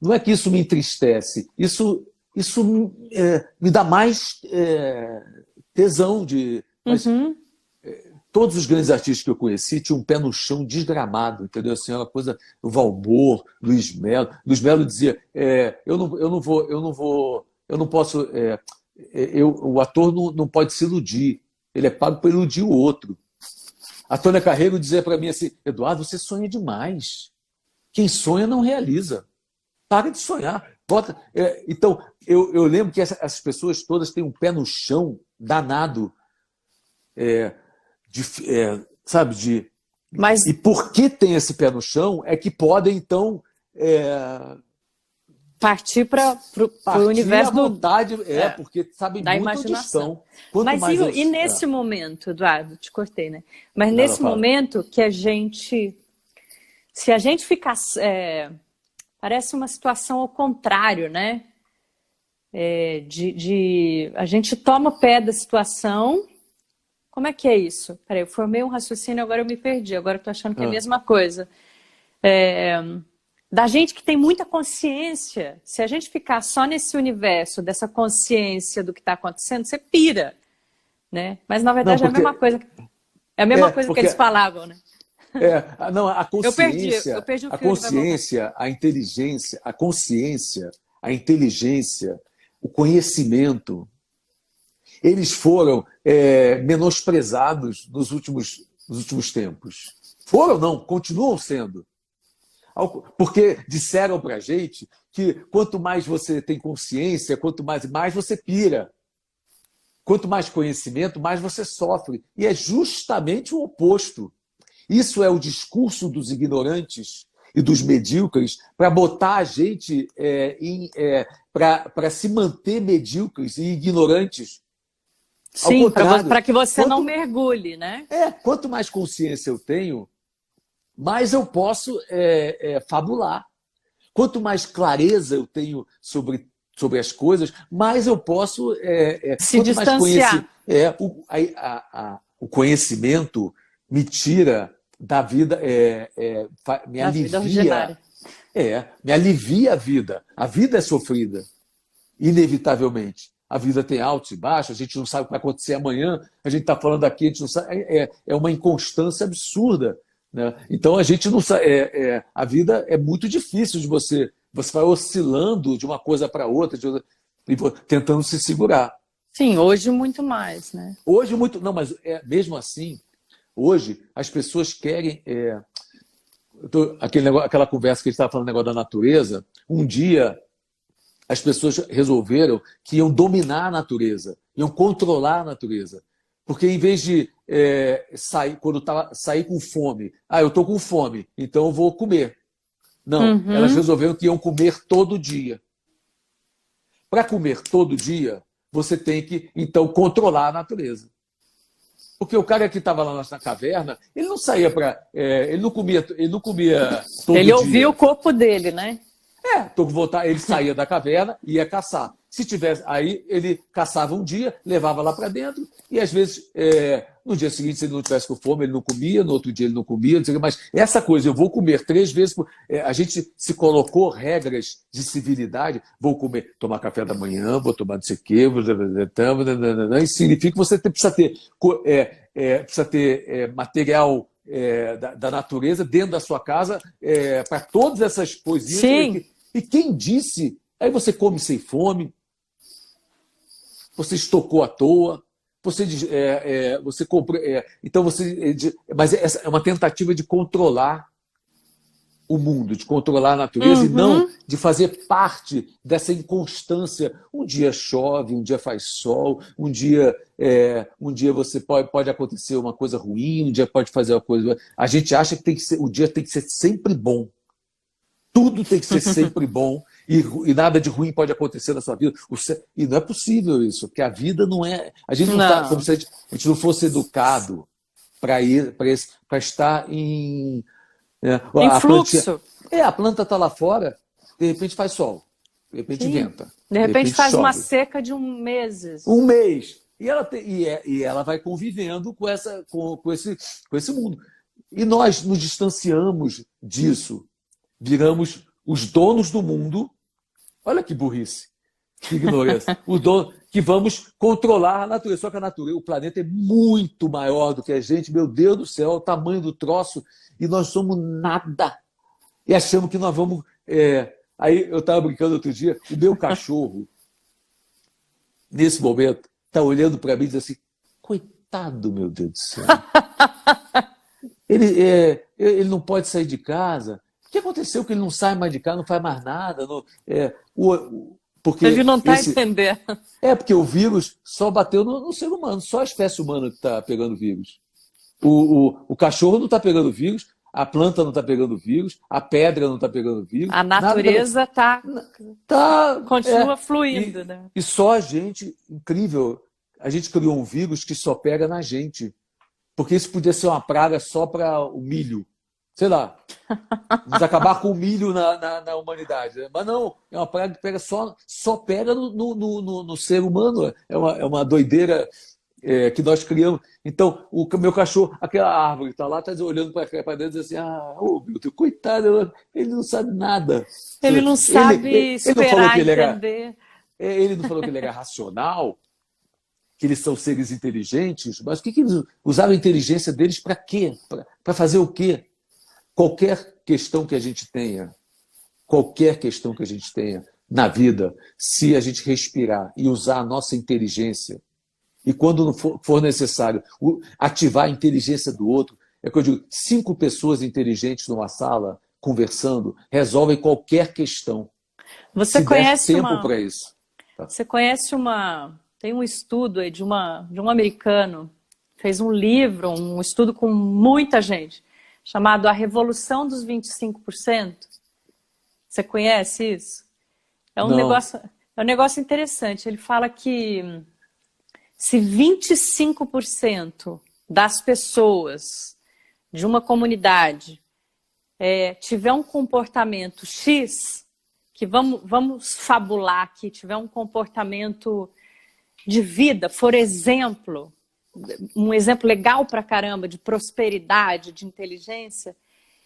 não é que isso me entristece, isso me dá mais tesão de. Mas, todos os grandes artistas que eu conheci tinham um pé no chão desgramado, entendeu? Assim, uma coisa, o Valmor, Luiz Melo. Luiz Melo dizia, eu não posso. O ator não pode se iludir, ele é pago para iludir o outro. A Tônia Carreiro dizia para mim assim, Eduardo, você sonha demais. Quem sonha não realiza. Para de sonhar. Então, eu lembro que essas pessoas todas têm um pé no chão danado. Sabe? Mas... E porque tem esse pé no chão é que podem, então... partir para o universo à vontade, porque sabem da muito imaginação. Onde estão. Mas e nesse momento, Eduardo, te cortei, né? Mas nesse momento que se a gente ficar, parece uma situação ao contrário, né? A gente toma pé da situação. Como é que é isso? Peraí, eu formei um raciocínio, agora eu me perdi. Agora eu tô achando que é a Ah, mesma coisa. É, da gente que tem muita consciência, se a gente ficar só nesse universo dessa consciência do que está acontecendo, você pira, né? Mas na não, verdade porque é a mesma coisa que porque eles falavam, né? não, Eu perdi o fio, ele vai voltar. a inteligência, a inteligência, o conhecimento, eles foram menosprezados nos últimos tempos. Foram, não, continuam sendo. Porque disseram para a gente que quanto mais você tem consciência, quanto mais você pira. Quanto mais conhecimento, mais você sofre. E é justamente o oposto. Isso é o discurso dos ignorantes e dos medíocres para botar a gente para se manter medíocres e ignorantes. Ao Sim, contrário, para que você não mergulhe, né? quanto mais consciência eu tenho, mais eu posso fabular. Quanto mais clareza eu tenho sobre as coisas, mais eu posso. Se Quanto mais conhecimento. distanciar O conhecimento me tira da vida, me da vida alivia. ordinária. Me alivia a vida. A vida é sofrida, inevitavelmente. A vida tem altos e baixos, a gente não sabe o que vai acontecer amanhã, a gente está falando aqui, a gente não sabe. É uma inconstância absurda. Né? Então a gente não sabe. A vida é muito difícil de você. Você vai oscilando de uma coisa para outra, tentando se segurar. Sim, hoje muito mais, né? Hoje, muito. Não, mas mesmo assim, hoje as pessoas querem. Aquela conversa que a gente estava falando, negócio da natureza, um dia as pessoas resolveram que iam dominar a natureza, iam controlar a natureza. Porque em vez de sair com fome, eu estou com fome, então eu vou comer. Não, elas Uhum. resolveram que iam comer todo dia. Para comer todo dia, você tem que, então, controlar a natureza. Porque o cara que estava lá na caverna, ele não saía para. Ele não comia todo Ele ouvia o dia. corpo dele, né? Ele saía da caverna e ia caçar. Se tivesse, aí ele caçava um dia, levava lá para dentro, e às vezes, no dia seguinte, se ele não tivesse com fome, ele não comia, no outro dia ele não comia, não sei o que, mas essa coisa, eu vou comer 3 vezes a gente se colocou regras de civilidade, vou comer, tomar café da manhã, vou tomar não sei o quê, isso significa que você precisa ter material da natureza dentro da sua casa para todas essas coisinhas. Sim. E quem disse? Aí você come sem fome, você estocou à toa, você comprou. Então mas é uma tentativa de controlar o mundo, de controlar a natureza e não de fazer parte dessa inconstância. Um dia chove, um dia faz sol, um dia você pode acontecer uma coisa ruim, um dia pode fazer uma coisa. A gente acha que o dia tem que ser sempre bom. Tudo tem que ser sempre bom e nada de ruim pode acontecer na sua vida. E não é possível isso, porque a vida não é. A gente não está como se a gente não fosse educado para estar em. Em A plantinha, fluxo. a planta está lá fora, de repente faz sol, de repente Sim. venta, De repente faz chove. uma seca de meses. Um mês. E ela vai convivendo com esse mundo. E nós nos distanciamos disso. Viramos os donos do mundo. Olha que burrice, que ignorância. Os donos que vamos controlar a natureza. Só que a natureza, o planeta é muito maior do que a gente. Meu Deus do céu, o tamanho do troço. E nós somos nada. E achamos que nós vamos. Aí eu estava brincando outro dia, o meu cachorro, nesse momento, está olhando para mim e diz assim: coitado, meu Deus do céu. Ele não pode sair de casa. O que aconteceu que ele não sai mais de casa, não faz mais nada? Porque ele não está entendendo. Porque o vírus só bateu no ser humano, só a espécie humana que está pegando vírus. O cachorro não está pegando vírus, a planta não está pegando vírus, a pedra não está pegando vírus. A natureza continua fluindo. Né? E só a gente, incrível, a gente criou um vírus que só pega na gente. Porque isso podia ser uma praga só para o milho. sei lá, vamos acabar com o milho na humanidade. Mas não, é uma praga que pega só pega no ser humano. É uma doideira que nós criamos. Então, o meu cachorro, aquela árvore que está lá, está olhando para dentro e diz assim, ô, Milton, coitado, ele não sabe nada. Ele não sabe Ele não falou esperar, que entender. ele não falou que ele era racional, que eles são seres inteligentes, mas o que eles usaram a inteligência deles para quê? Para fazer o quê? Qualquer questão que a gente tenha na vida, se a gente respirar e usar a nossa inteligência, e quando não for necessário ativar a inteligência do outro, é que eu digo, 5 pessoas inteligentes numa sala, conversando, resolvem qualquer questão. Você se conhece der tempo para isso. Tá. Você conhece tem um estudo aí de um americano, fez um livro, um estudo com muita gente, chamado A Revolução dos 25%. Você conhece isso? É um negócio interessante. Ele fala que se 25% das pessoas de uma comunidade tiver um comportamento X, que vamos fabular aqui, tiver um comportamento de vida, for exemplo, um exemplo legal pra caramba de prosperidade, de inteligência,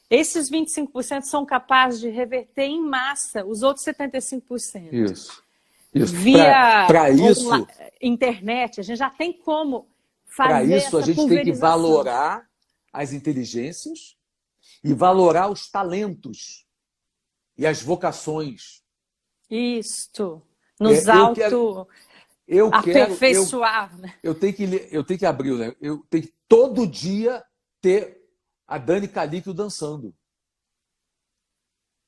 esses 25% são capazes de reverter em massa os outros 75%. Isso. Via para isso, internet, a gente já tem como fazer para isso, a essa gente tem que valorar as inteligências e valorar os talentos e as vocações. Isto. Nos aperfeiçoar. Eu tenho que abrir, né? Eu tenho que todo dia ter a Dani Calíquio dançando.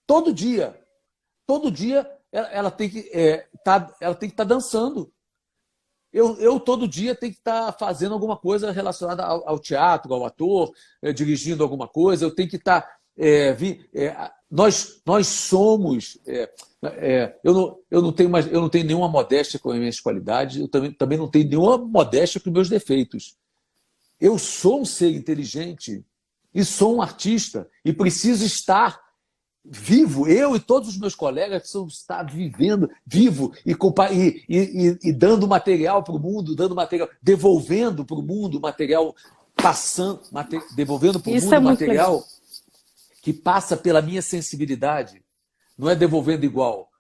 Todo dia. Todo dia ela tem que estar dançando. Eu todo dia tenho que estar fazendo alguma coisa relacionada ao teatro, ao ator, dirigindo alguma coisa. Eu tenho que estar... nós somos... eu não tenho nenhuma modéstia com as minhas qualidades, eu também não tenho nenhuma modéstia com os meus defeitos. Eu sou um ser inteligente e sou um artista e preciso estar vivo, eu e todos os meus colegas precisam estar vivendo, vivo e dando material para o mundo, devolvendo para o mundo material, devolvendo para o mundo material que passa pela minha sensibilidade. Não é devolvendo igual,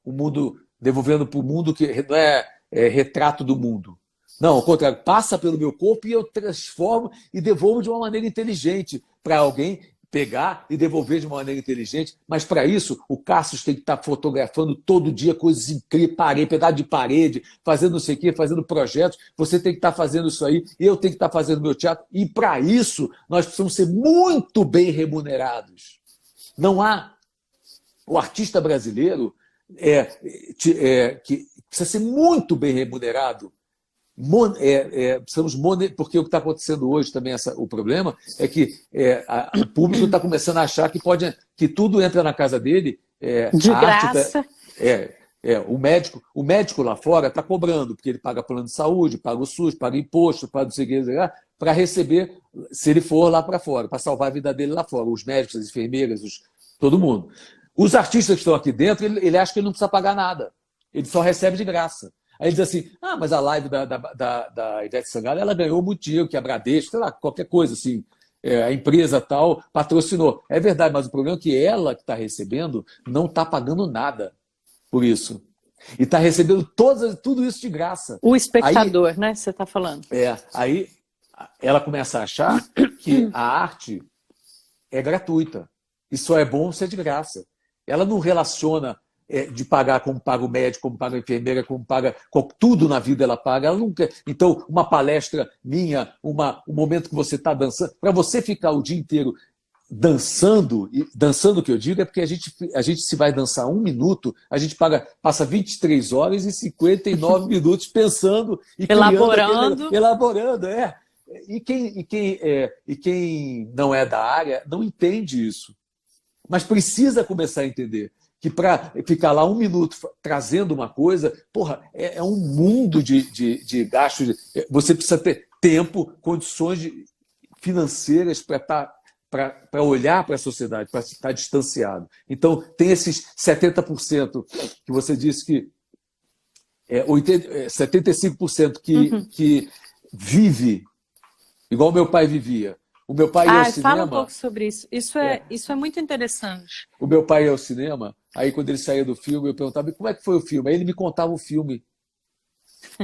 devolvendo para o mundo que não é retrato do mundo. Não, ao contrário, passa pelo meu corpo e eu transformo e devolvo de uma maneira inteligente para alguém pegar e devolver de uma maneira inteligente. Mas para isso, o Cassius tem que estar fotografando todo dia coisas incríveis, pedaço de parede, fazendo não sei o quê, fazendo projetos. Você tem que estar fazendo isso aí, eu tenho que estar fazendo meu teatro. E para isso, nós precisamos ser muito bem remunerados. Não há... O artista brasileiro que precisa ser muito bem remunerado. Porque o que está acontecendo hoje também, o problema é que o público está começando a achar que tudo entra na casa dele. De graça. O médico lá fora está cobrando, porque ele paga plano de saúde, paga o SUS, paga imposto, paga não sei o que, para receber, se ele for lá para fora, para salvar a vida dele lá fora. Os médicos, as enfermeiras, todo mundo. Os artistas que estão aqui dentro, ele acha que ele não precisa pagar nada. Ele só recebe de graça. Aí ele diz assim, mas a live da Ivete Sangalo, ela ganhou muito dinheiro, que a Bradesco, sei lá, qualquer coisa assim, a empresa tal patrocinou. É verdade, mas o problema é que ela que está recebendo não está pagando nada por isso. E está recebendo tudo isso de graça. O espectador, aí, né, você está falando. Aí ela começa a achar que a arte é gratuita. E só é bom ser de graça. Ela não relaciona de pagar como paga o médico, como paga a enfermeira, como paga tudo na vida ela paga. Ela nunca. Então, uma palestra minha, um momento que você está dançando, para você ficar o dia inteiro dançando, e dançando o que eu digo é porque a gente se vai dançar 1 minuto, a gente passa 23 horas e 59 minutos pensando e elaborando. E quem não é da área não entende isso. Mas precisa começar a entender que para ficar lá 1 minuto trazendo uma coisa, é um mundo de gastos. Você precisa ter tempo, condições financeiras para para olhar para a sociedade, para estar distanciado. Então, tem esses 70% que você disse que 75% que vive igual meu pai vivia. O meu pai ia ao cinema. Fala um pouco sobre isso. Isso é muito interessante. O meu pai ia ao cinema, aí quando ele saía do filme, eu perguntava como é que foi o filme. Aí ele me contava o filme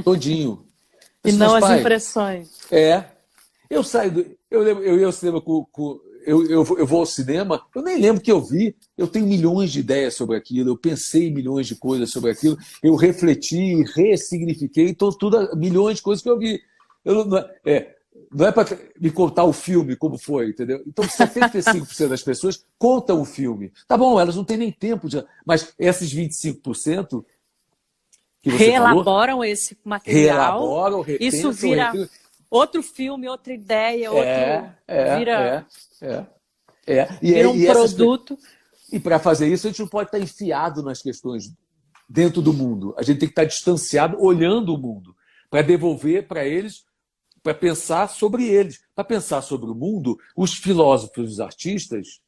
todinho. E não as impressões. Eu saio eu ia ao cinema eu vou ao cinema, eu nem lembro que eu vi, eu tenho milhões de ideias sobre aquilo, eu pensei em milhões de coisas sobre aquilo, eu refleti, ressignifiquei, então milhões de coisas que eu vi. Não é para me contar o filme como foi, entendeu? Então, 75% das pessoas contam o filme. Tá bom, elas não têm nem tempo, mas esses 25% que você reelaboram falou, esse material, reelaboram, repensam, isso vira outro filme, outra ideia, vira um produto. E para fazer isso, a gente não pode estar enfiado nas questões dentro do mundo. A gente tem que estar distanciado, olhando o mundo, para devolver para eles, para pensar sobre eles. Para pensar sobre o mundo, os filósofos, os artistas,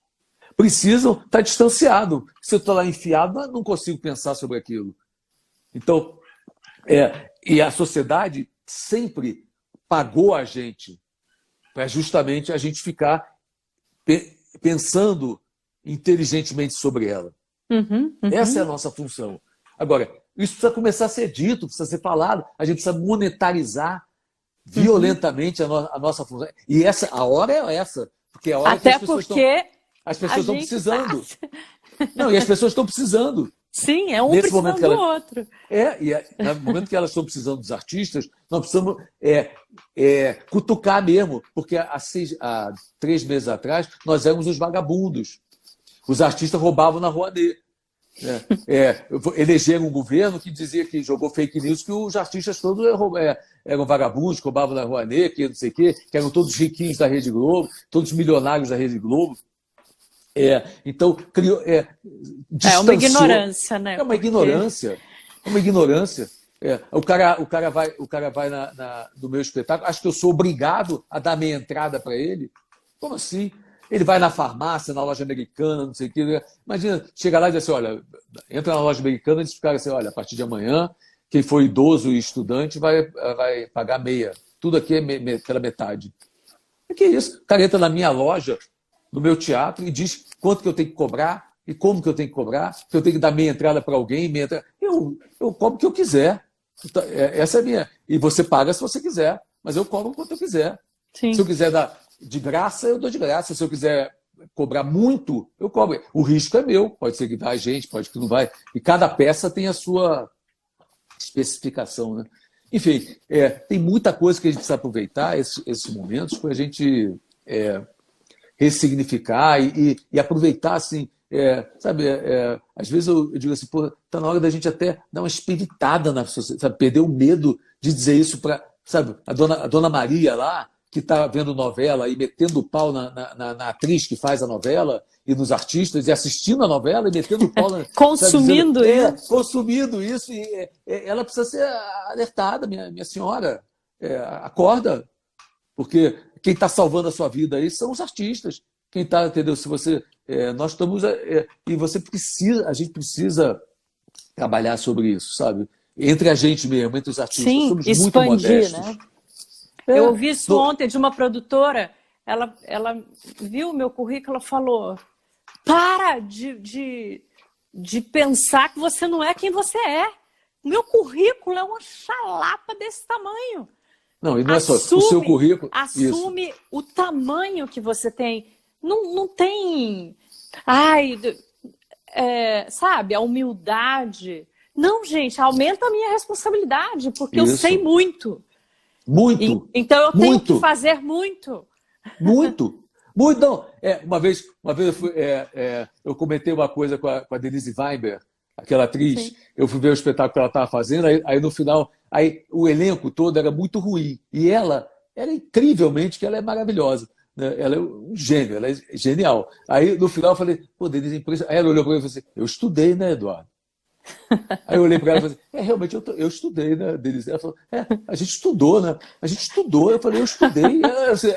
precisam estar distanciados. Se eu estou lá enfiado, não consigo pensar sobre aquilo. Então, e a sociedade sempre pagou a gente para justamente a gente ficar pensando inteligentemente sobre ela. Essa é a nossa função. Agora, isso precisa começar a ser dito, precisa ser falado, a gente precisa monetarizar violentamente a nossa função. E a hora é essa, porque a hora até que as pessoas estão precisando. Não, e as pessoas estão precisando. Sim, um precisando do outro. E no momento que elas estão precisando dos artistas, nós precisamos cutucar mesmo, porque há 3 meses atrás nós éramos os vagabundos. Os artistas roubavam na Rouanet. Elegeram um governo que dizia que jogou fake news, que os artistas todos eram vagabundos, roubavam na Rouanet, que não sei o quê, que eram todos riquinhos da Rede Globo, todos milionários da Rede Globo. Então, criou. É uma ignorância, né? É uma ignorância. É uma ignorância. O cara vai no meu espetáculo, acho que eu sou obrigado a dar minha entrada para ele. Como assim? Ele vai na farmácia, na loja americana, não sei o quê. Imagina, chega lá e diz assim: olha, entra na loja americana e diz para o cara assim: olha, a partir de amanhã, quem for idoso e estudante vai pagar meia. Tudo aqui é pela metade. O que é isso? O cara entra na minha loja, no meu teatro, e diz quanto que eu tenho que cobrar e como que eu tenho que cobrar, que eu tenho que dar meia entrada para alguém, eu cobro o que eu quiser. Essa é a minha. E você paga se você quiser, mas eu cobro quanto eu quiser. Sim. Se eu quiser dar de graça, eu dou de graça. Se eu quiser cobrar muito, eu cobro. O risco é meu. Pode ser que vai gente, pode que não vai. E cada peça tem a sua especificação, né? Enfim, tem muita coisa que a gente precisa aproveitar esses momentos para a gente ressignificar e aproveitar, assim, sabe, às vezes eu digo assim, pô, tá na hora da gente até dar uma espiritada na sociedade, sabe, perder o medo de dizer isso para, sabe, a dona Maria lá, que está vendo novela e metendo o pau na atriz que faz a novela e nos artistas, e assistindo a novela e metendo o pau consumindo sabe, dizendo, isso. Consumindo isso, e ela precisa ser alertada, minha senhora, acorda, porque quem está salvando a sua vida aí são os artistas. Quem está, entendeu? Se você, nós estamos e a gente precisa trabalhar sobre isso, sabe? Entre a gente mesmo, entre os artistas. Sim, somos expandir, muito modestos. né? Eu ouvi isso ontem de uma produtora, ela viu o meu currículo, ela falou: para de pensar que você não é quem você é. O meu currículo é uma chalapa desse tamanho. Não, e não é só o seu currículo. Assume isso. O tamanho que você tem. Não tem. Sabe, a humildade. Não, gente, aumenta a minha responsabilidade, porque eu sei muito. Muito. Então eu tenho que fazer muito. Muito. Muito. Não. Uma vez eu comentei uma coisa com a Denise Weinberg, aquela atriz. Sim. Eu fui ver o espetáculo que ela estava fazendo, aí no final, o elenco todo era muito ruim. E ela incrivelmente, que ela é maravilhosa. Né? Ela é um gênio, ela é genial. Aí no final eu falei, pô, Denise, é impressionante. Aí ela olhou para mim e falou assim: eu estudei, né, Eduardo? Aí eu olhei para ela e falei, realmente eu estudei, né, Denise? Ela falou, a gente estudou, né? A gente estudou. Eu falei, eu estudei.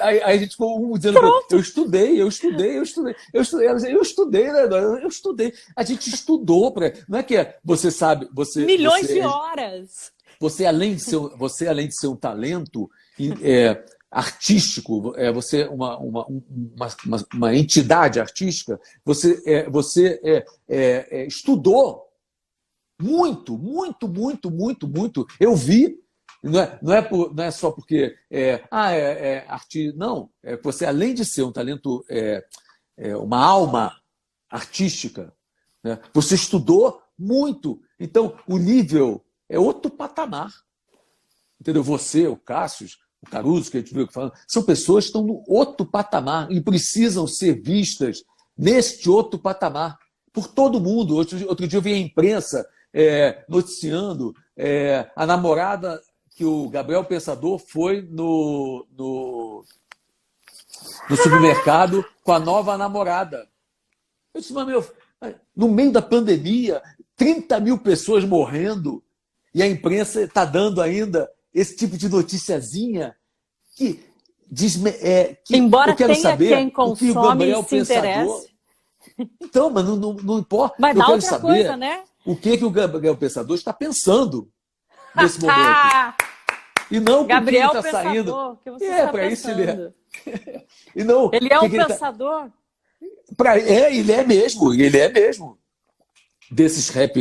Aí a gente ficou dizendo, eu estudei. Ela disse, eu estudei, né? Eu estudei. A gente estudou. Não é que você sabe... Milhões de horas. Você, além de ser um talento artístico, você é uma entidade artística, você estudou muito, muito, muito, muito, muito. Eu vi, não é só porque artista, não. Você, além de ser um talento, uma alma artística, né, você estudou muito. Então, o nível é outro patamar. Entendeu? Você, o Cássio, o Caruso, que a gente viu falando, são pessoas que estão no outro patamar e precisam ser vistas neste outro patamar por todo mundo. Outro dia eu vi a imprensa noticiando a namorada que o Gabriel Pensador foi no supermercado com a nova namorada. Eu disse, mas no meio da pandemia, 30 mil pessoas morrendo, e a imprensa está dando ainda esse tipo de noticiazinha que embora eu quero tenha saber quem o que o consome Gabriel e se Pensador... interesse. Então, mas não importa. Mas eu dá quero outra saber coisa, né? o que o Gabriel Pensador está pensando nesse momento. E não por que ele Gabriel está Pensador, saindo. que você está para isso pensando. E não, Ele é um ele pensador? ele é mesmo. Desses rap,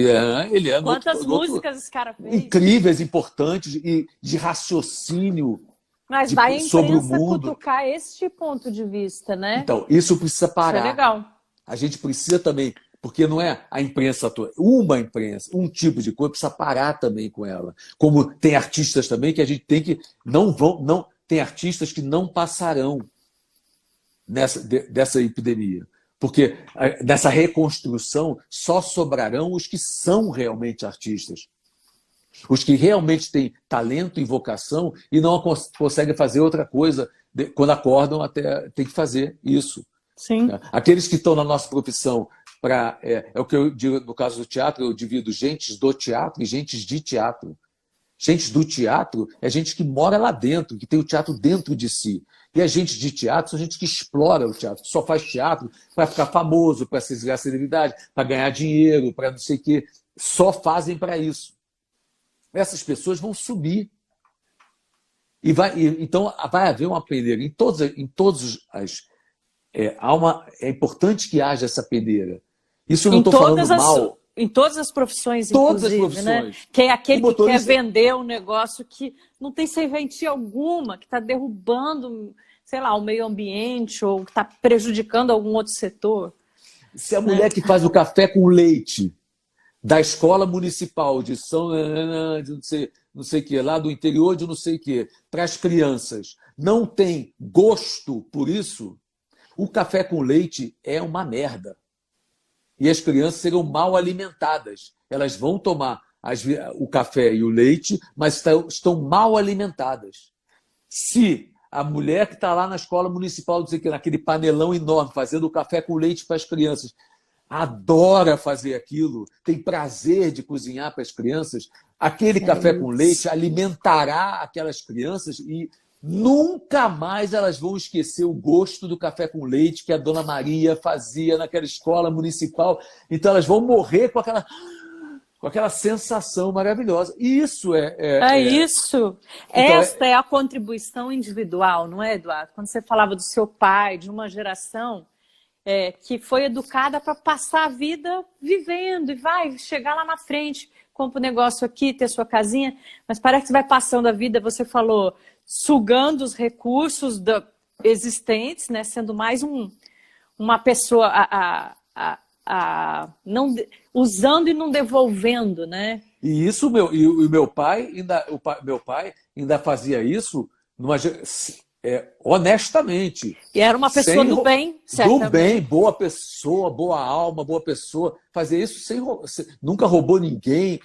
ele é Quantas músicas esse cara fez? incríveis, importantes e de raciocínio Mas vai a sobre o imprensa mundo. cutucar este ponto de vista, né? Então, isso precisa parar. Isso é legal. A gente precisa também, porque não é a imprensa toda, uma imprensa, um tipo de coisa, precisa parar também com ela. Como tem artistas também que a gente tem que tem artistas que não passarão dessa epidemia. Porque nessa reconstrução só sobrarão os que são realmente artistas. Os que realmente têm talento e vocação e não conseguem fazer outra coisa. Quando acordam, até tem que fazer isso. Sim. Aqueles que estão na nossa profissão, é o que eu digo no caso do teatro, eu divido gentes do teatro e gentes de teatro. Gente do teatro é gente que mora lá dentro, que tem o teatro dentro de si. E a gente de teatro são gente que explora o teatro, que só faz teatro para ficar famoso, para se ganhar celebridade, para ganhar dinheiro, para não sei o quê. Só fazem para isso. Essas pessoas vão subir. Então vai haver uma peneira. Em todos as... é importante que haja essa peneira. Isso eu não estou falando mal. Em todas as profissões, todas inclusive, as profissões. Né? Que é aquele motorista... que quer vender um negócio que não tem serventia alguma, que está derrubando, sei lá, o meio ambiente ou que está prejudicando algum outro setor. Se a mulher que faz o café com leite da escola municipal de não sei o que, lá do interior de não sei o que, para as crianças, não tem gosto por isso, o café com leite é uma merda. E as crianças serão mal alimentadas. Elas vão tomar o café e o leite, mas estão mal alimentadas. Se a mulher que está lá na escola municipal, naquele panelão enorme, fazendo o café com leite para as crianças, adora fazer aquilo, tem prazer de cozinhar para as crianças, aquele café com leite alimentará aquelas crianças e nunca mais elas vão esquecer o gosto do café com leite que a Dona Maria fazia naquela escola municipal. Então elas vão morrer com aquela sensação maravilhosa. Isso isso. Então, esta é a contribuição individual, não é, Eduardo? Quando você falava do seu pai, de uma geração que foi educada para passar a vida vivendo e vai chegar lá na frente, compra um negócio aqui, ter sua casinha, mas parece que vai passando a vida, você falou, sugando os recursos existentes, né, sendo mais uma pessoa usando e não devolvendo, né? E isso o meu pai ainda fazia isso honestamente. E era uma pessoa do bem, certamente. Do bem, boa pessoa, boa alma, boa pessoa. Fazer isso nunca roubou ninguém,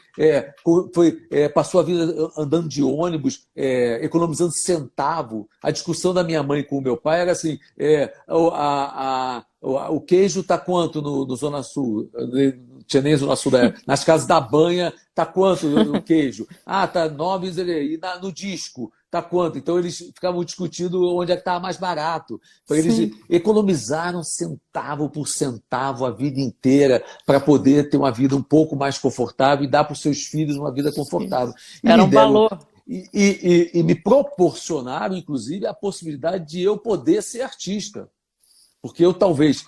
passou a vida andando de ônibus, economizando centavo. A discussão da minha mãe com o meu pai era assim, o queijo está quanto no Zona Sul? Não tinha nem Zona Sul, nas casas da banha está quanto o queijo? Está 9, e no disco está quanto? Então eles ficavam discutindo onde é que estava mais barato. Então, eles economizaram centavo por centavo a vida inteira para poder ter uma vida um pouco mais confortável e dar para os seus filhos uma vida confortável. Era um valor. E me proporcionaram, inclusive, a possibilidade de eu poder ser artista. Porque eu talvez,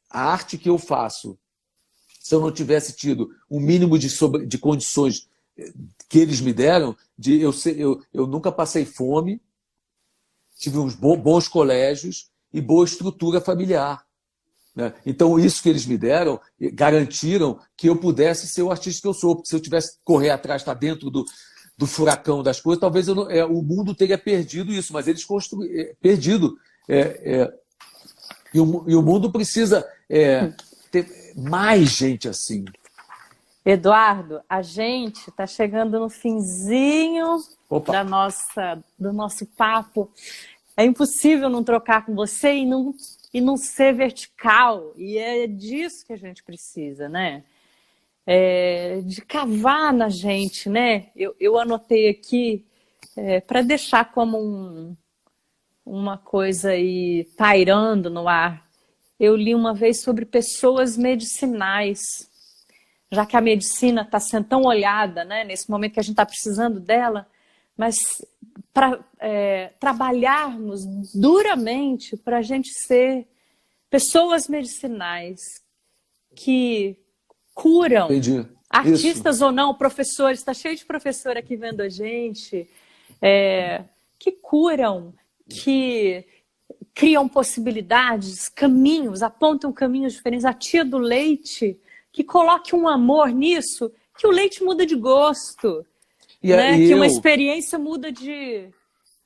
a arte que eu faço, se eu não tivesse tido um mínimo de condições que eles me deram, eu nunca passei fome, tive uns bons colégios e boa estrutura familiar. Né? Então, isso que eles me deram, garantiram que eu pudesse ser o artista que eu sou. Porque se eu tivesse que correr atrás, estar dentro do furacão das coisas, talvez o mundo teria perdido isso, mas eles construíram, perdido. E o mundo precisa ter mais gente assim. Eduardo, a gente está chegando no finzinho do nosso papo. É impossível não trocar com você e não ser vertical. E é disso que a gente precisa, né? De cavar na gente, né? Eu anotei aqui para deixar como uma coisa aí pairando no ar. Eu li uma vez sobre pessoas medicinais. Já que a medicina está sendo tão olhada, né, nesse momento que a gente está precisando dela, mas para trabalharmos duramente para a gente ser pessoas medicinais que curam. Entendi. Artistas Isso. ou não, professores, está cheio de professor aqui vendo a gente, que curam, que criam possibilidades, caminhos, apontam caminhos diferentes. A tia do leite, que coloque um amor nisso, que o leite muda de gosto, né? Que uma experiência muda de...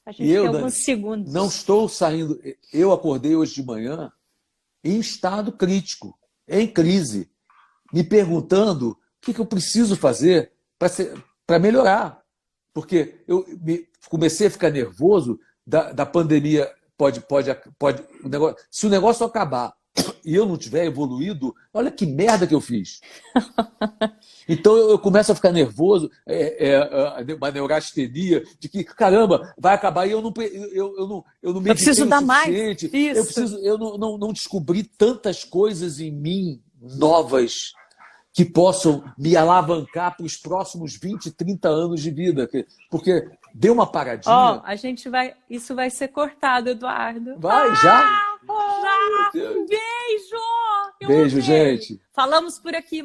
A gente tem alguns segundos. Não estou saindo... Eu acordei hoje de manhã em estado crítico, em crise, me perguntando o que eu preciso fazer para melhorar. Porque eu comecei a ficar nervoso da pandemia. Se o negócio acabar e eu não tiver evoluído, olha que merda que eu fiz. Então eu começo a ficar nervoso, uma neurastenia, de que, caramba, vai acabar e eu não meditei preciso dar mais. Eu não descobri tantas coisas em mim novas que possam me alavancar para os próximos 20, 30 anos de vida. Porque deu uma paradinha. Isso vai ser cortado, Eduardo. Vai, já? Já! Um beijo! Beijo, gente. Falamos por aqui.